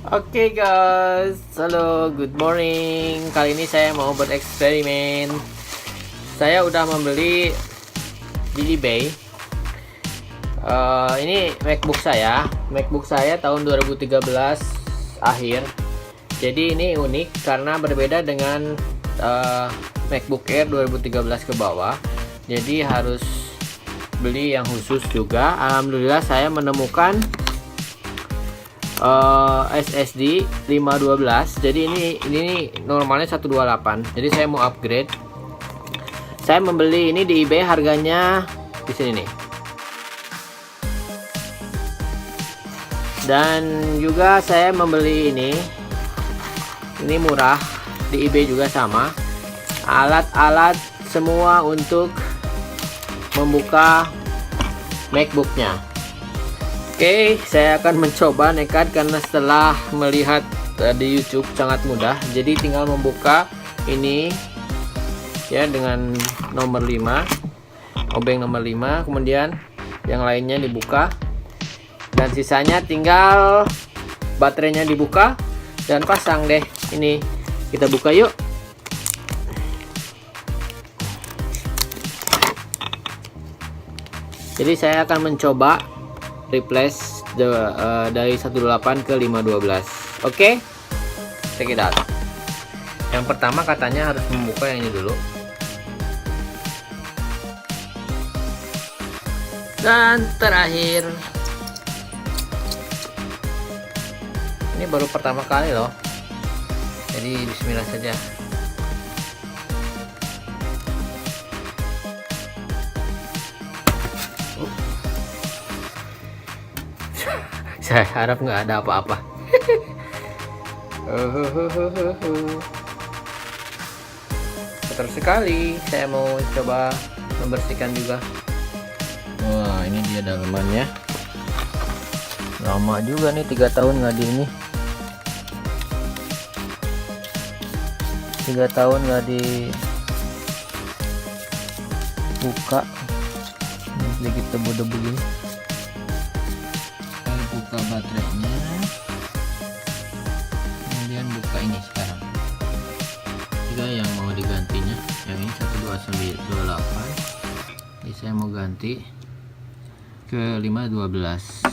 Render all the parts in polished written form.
Oke guys, halo, good morning. Kali ini saya mau buat eksperimen. Saya udah membeli di eBay. Ini MacBook saya tahun 2013 akhir. Jadi ini unik karena berbeda dengan MacBook Air 2013 ke bawah. Jadi harus beli yang khusus juga. Alhamdulillah saya menemukan SSD 512. Jadi ini normalnya 128. Jadi saya mau upgrade. Saya membeli ini di eBay, harganya di sini nih. Dan juga saya membeli ini murah di eBay juga sama. Alat-alat semua untuk membuka MacBooknya. Oke, saya akan mencoba nekat karena setelah melihat di YouTube sangat mudah. Jadi tinggal membuka ini ya dengan nomor 5, obeng nomor 5, kemudian yang lainnya dibuka dan sisanya tinggal baterainya dibuka dan pasang deh. Ini kita buka yuk. Jadi saya akan mencoba replace dari 128 ke 512. Oke, check it out. Yang pertama katanya harus membuka yang ini dulu. Dan terakhir, ini baru pertama kali loh. Jadi bismillah saja. Saya harap nggak ada apa-apa. Kotor sekali. Saya mau coba membersihkan juga. Wah, ini dia dalamannya. Lama juga nih, 3 tahun nggak di ini. 3 tahun nggak dibuka. Ini sedikit debu-debu gini. Buka baterainya, kemudian buka ini sekarang. Juga yang mau digantinya, yang ini 12928. Jadi saya mau ganti ke 512.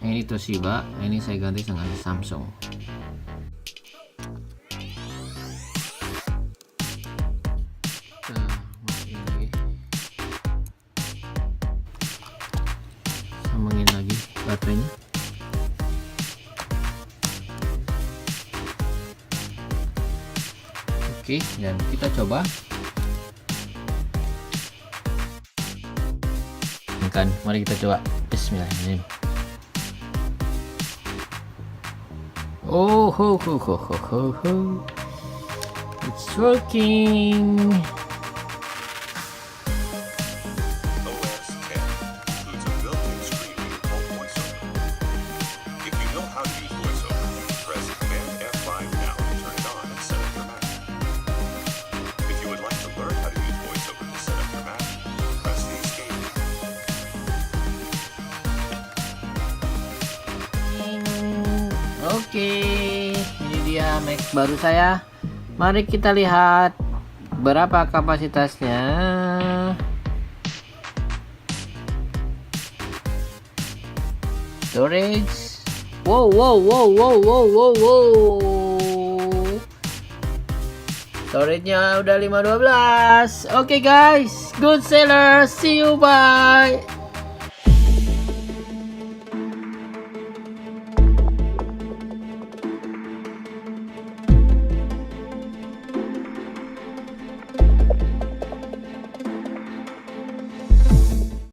Yang ini Toshiba, ini saya ganti dengan Samsung. Sambungin lagi baterainya. Oke, dan kita coba. Kan, mari kita coba. Bismillahirrahmanirrahim. Oh ho ho ho ho ho ho. It's working. Oke, ini dia Mac baru saya. Mari kita lihat berapa kapasitasnya. Storage. Wow. Storage-nya udah 512. Oke guys, good seller. See you, bye.